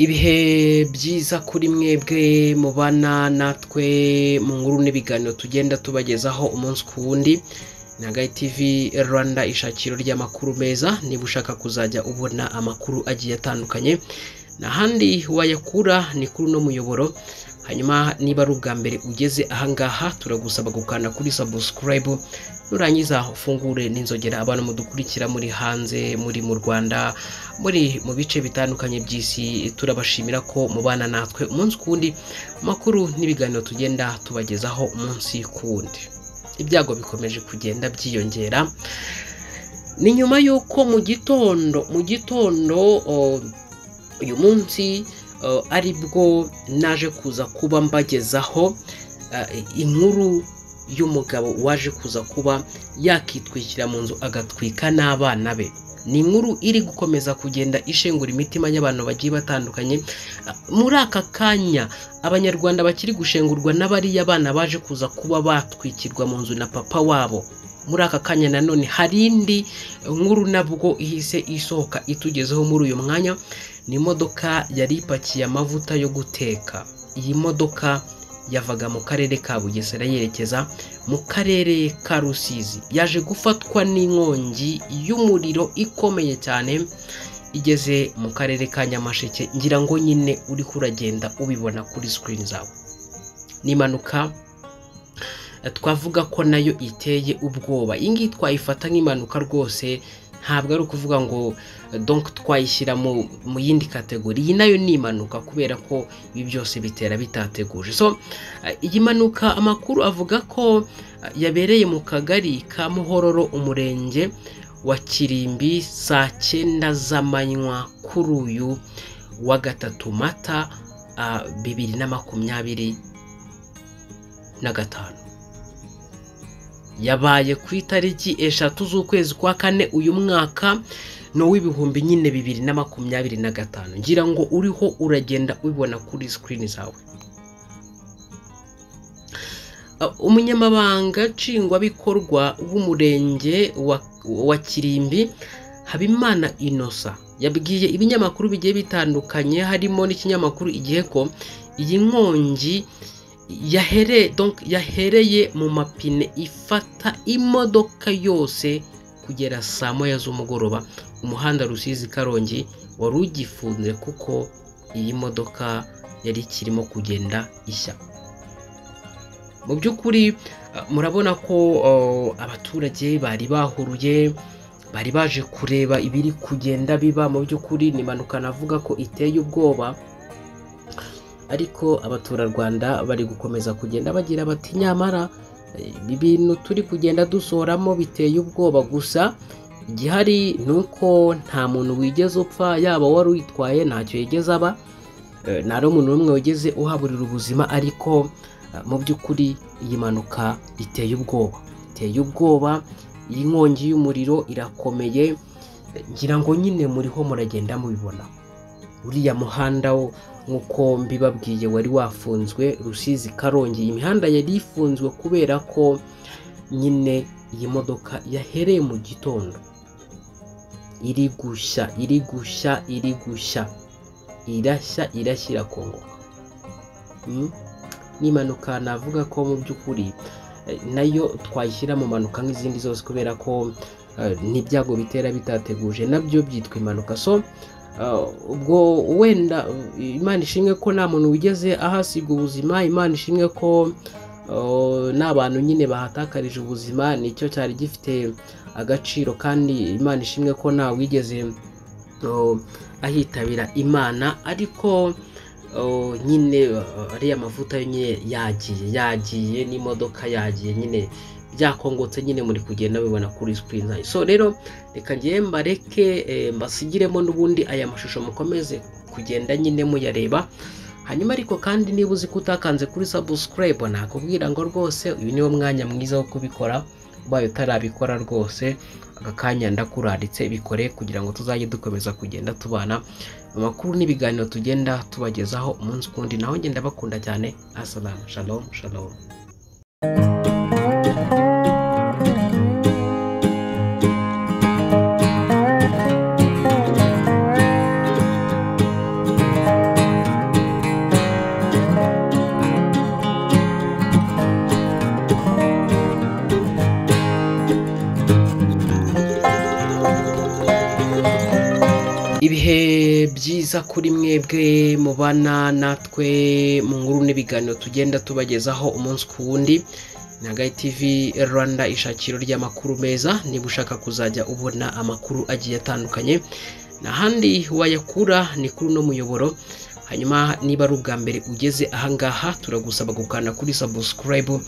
Ibihe byiza kuri mwebwe mubana natwe mu nkuru n'ibiganiro tugenda tubagezaho umunsi ku wundi. Nyagai TV Rwanda ishakiro ry'amakuru meza. Niba ushaka kuzajya ubona amakuru agiye atandukanye n'ahandi wayakura ni kuri no muyoboro. Hanyuma niba ari ubwa mbere ugeze ahangaha turagusaba gukanda kuri subscribe, nurangiza ufungure n'inzogera. Abantu mudukurikira muri hanze, muri mu Rwanda, muri mu bice bitandukanye by'isi, turabashimira ko mubana natwe umunsi kundi makuru n'ibiganiro tugenda tubagezaho umunsi kundi. Ibyago bikomeje kugenda byiyongera. Ni nyuma yuko mu gitondo uyu munsi aribwo naje kuza kuba mbagezaho inkuru y'umugabo waje kuza kuba yakitwikira mu nzu agatwika n'abana be. Ni inkuru iri gukomeza kugenda ishengura imitima y'abantu bagiye batandukanye. Muri aka kanya abanyarwanda bakiri gushengurwa n'abariya abana baje kuza kuba batwikirwa mu nzu na papa wabo. Muri aka kanya nanone hari indi nkuru nabwo ihise isohoka itugezeho muri uyu mwanya. Ni imodoka yari ipakiye amavuta yo guteka. Iyi modoka yavaga mu karere ka Bugesera yerekeza mu karere ka Rusizi. Yaje gufatwa n'inkongi y'umuriro ikomeye cyane igeze mu karere ka Nyamasheke. Ngira ngo nyine uri kuragenda ubibona kuri screen zawe. N'impanuka twavuga ko nayo iteye ubwoba. Ingi twayifata nk'impanuka rwose, ntabwo ari ukuvuga ngo donc twayishyira mu yindi kategori. Iyi nayo ni impanuka kubera ko ibi byose bitera bitateguje. So iyi mpanuka amakuru avuga ko yabereye mu kagari ka Muhororo, umurenge wa Kirimbi, saa 9 z'amanywa kuri uyu wa 3 Mata 2025. Yabaye ku itariki 3 z'ukwezi kwa 4 uyu mwaka no w'ibihumbi nyine 2025. Ngira ngo uriho uragenda ubibona kuri screen zawe. Umunyamabanga nshingwabikorwa w'umurenge wa Kirimbi, Habimana Innocent, yabwiye ibinyamakuru bigiye bitandukanye harimo n'ikinyamakuru Igihe ko iyi nkongi yahereye mu mapine ifata imodoka yose kugera saa 9 z'umugoroba. Umuhanda Rusizi Karongi wari ugifunze kuko iyi modoka yari kirimo kugenda ishya. Mu by'ukuri murabona ko abaturage bari bahuruye, bari baje kureba ibiri kugenda biba. Mu by'ukuri ni impanuka navuga ko iteye ubwoba, ariko abaturarwanda bari gukomeza kugenda bagira bati nyamara ibintu turi kugenda dusoramo biteye ubwoba. Gusa igihari nuko nta muntu wigeze upfa, yaba wari witwaye ntacyo yigeze aba, nta n'umuntu n'umwe wigeze uhaburira ubuzima. Ariko mu by'ukuri iyi mpanuka iteye ubwoba. Iyi nkongi y'umuriro irakomeye. Ngira ngo nyine muriho muragenda mubibona. Uriya muhanda nk'uko mbibabwiye wari wafunzwe, Rusizi Karongi. Iyi mihanda yari ifunzwe kubera ko nyine iyi modoka yahereye mu gitondo iri gushya, irashya irakongoka. N'impanuka navuga ko mu by'ukuri nayo twayishyira mu mpanuka nk'izindi zose kubera ko n'ibyago bitera bitateguje nabyo byitwa impanuka. So ubwo wenda Imana ishimwe ko nta muntu wigeze ahasiga ubuzima. Imana ishimwe ko n'abantu nyine bahatakarije ubuzima, nicyo cyari gifite agaciro. Kandi Imana ishimwe ko nta wigeze ahitabira Imana. Ariko nyine ariya mavuta nyine yagiye n'imodoka yagiye, nyine byakongotse. Nyine muri kugenda bibona kuri screen zayo. So rero reka ngiye mbareke mbasigiremo n'ubundi aya mashusho mukomeze kugenda nyine muyareba. Hanyuma ariko kandi niba uzi ko utakanze kuri subscribe, nakubwira ngo rwose uyu niwo mwanya mwiza wo kubikora. Ubaye utarabikora rwose aka kanya ndakuraritse bikore, kugira ngo tuzajye dukomeza kugenda tubana amakuru n'ibiganiro tugenda tubagezaho umunsi kundi. Naho ngenda bakunda cyane. Assalamu shalom. Ibihe byiza kuri mwebwe mubana natwe mu nkuru n'ibiganiro tugenda tubagezaho umunsi ku wundi. Nyagai TV Rwanda ishakiro ry'amakuru meza. Niba ushaka kuzajya ubona amakuru agiye atandukanye n'ahandi wayakura ni kuri no muyoboro. Hanyuma niba ari ubwa mbere ugeze ahangaha turagusaba gukanda kuri subscribe,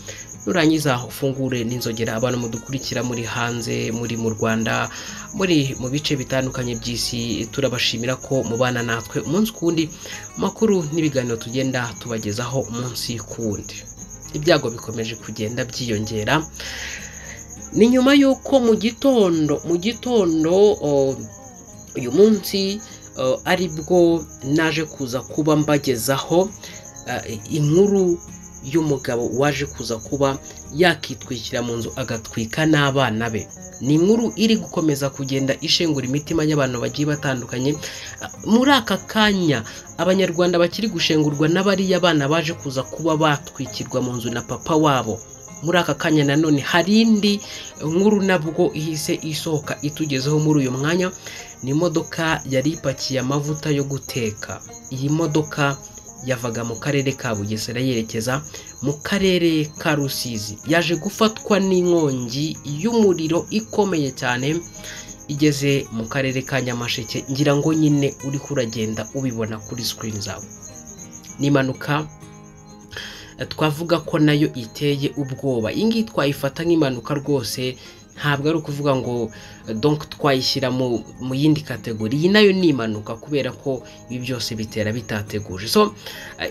nurangiza ufungure n'inzogera. Abantu mudukurikira muri hanze, muri mu Rwanda, muri mu bice bitandukanye by'isi, turabashimira ko mubana natwe umunsi kundi makuru n'ibiganiro tugenda tubagezaho umunsi kundi. Ibyago bikomeje kugenda byiyongera. Ni nyuma yuko mu gitondo uyu munsi aribwo naje kuza kuba mbagezaho inkuru y'umugabo waje kuza kuba yakitwikira mu nzu agatwika n'abana be. Ni inkuru iri gukomeza kugenda ishengura imitima y'abantu bagiye batandukanye. Muri aka kanya abanyarwanda bakiri gushengurwa n'abariya bana baje kuza kuba batwikirwa mu nzu na papa wabo. Muri aka kanya nanone hari indi nkuru nabwo ihise isohoka itugezeho muri uyu mwanya. Ni imodoka yari ipakiye amavuta yo guteka. Iyi modoka yavaga mu karere ka Bugesera yerekeza mu karere ka Rusizi. Yaje gufatwa n'inkongi y'umuriro ikomeye cyane igeze mu karere ka Nyamasheke. Ngira ngo nyine uri kuragenda ubibona kuri screen zawe. Nimanuka twavuga ko nayo iteye ubwoba. Ingi twayifata nk'impanuka rwose, ntabwo ari ukuvuga ngo donc twayishyira mu yindi kategori. Iyi nayo ni impanuka kubera ko ibi byose bitera bitateguje. So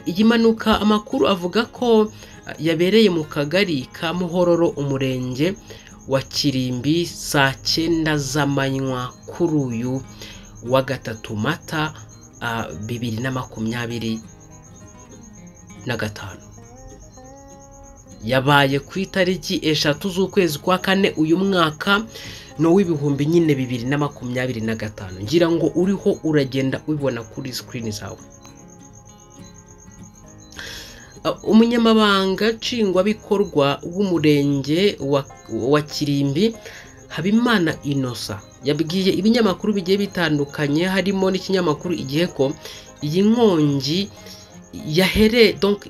iyi mpanuka amakuru avuga ko yabereye mu kagari ka Muhororo, umurenge wa Kirimbi, saa 9 z'amanywa kuri uyu wa 3 Mata 2025. Yabaye ku itariki 3 z'ukwezi kwa 4 uyu mwaka no w'ibihumbi nyine 2025. Ngira ngo uriho uragenda ubibona kuri screen zawe. Umunyamabanga nshingwabikorwa w'umurenge wa Kirimbi, Habimana Innocent, yabwiye ibinyamakuru bigiye bitandukanye harimo n'ikinyamakuru Igihe ko iyi nkongi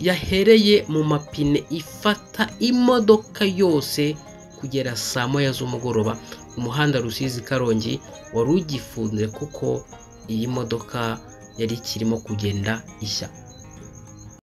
yahereye mu mapine ifata imodoka yose kugera saa 9 z'umugoroba. Umuhanda Rusizi Karongi wari ugifunze kuko iyi modoka yari kirimo kugenda ishya.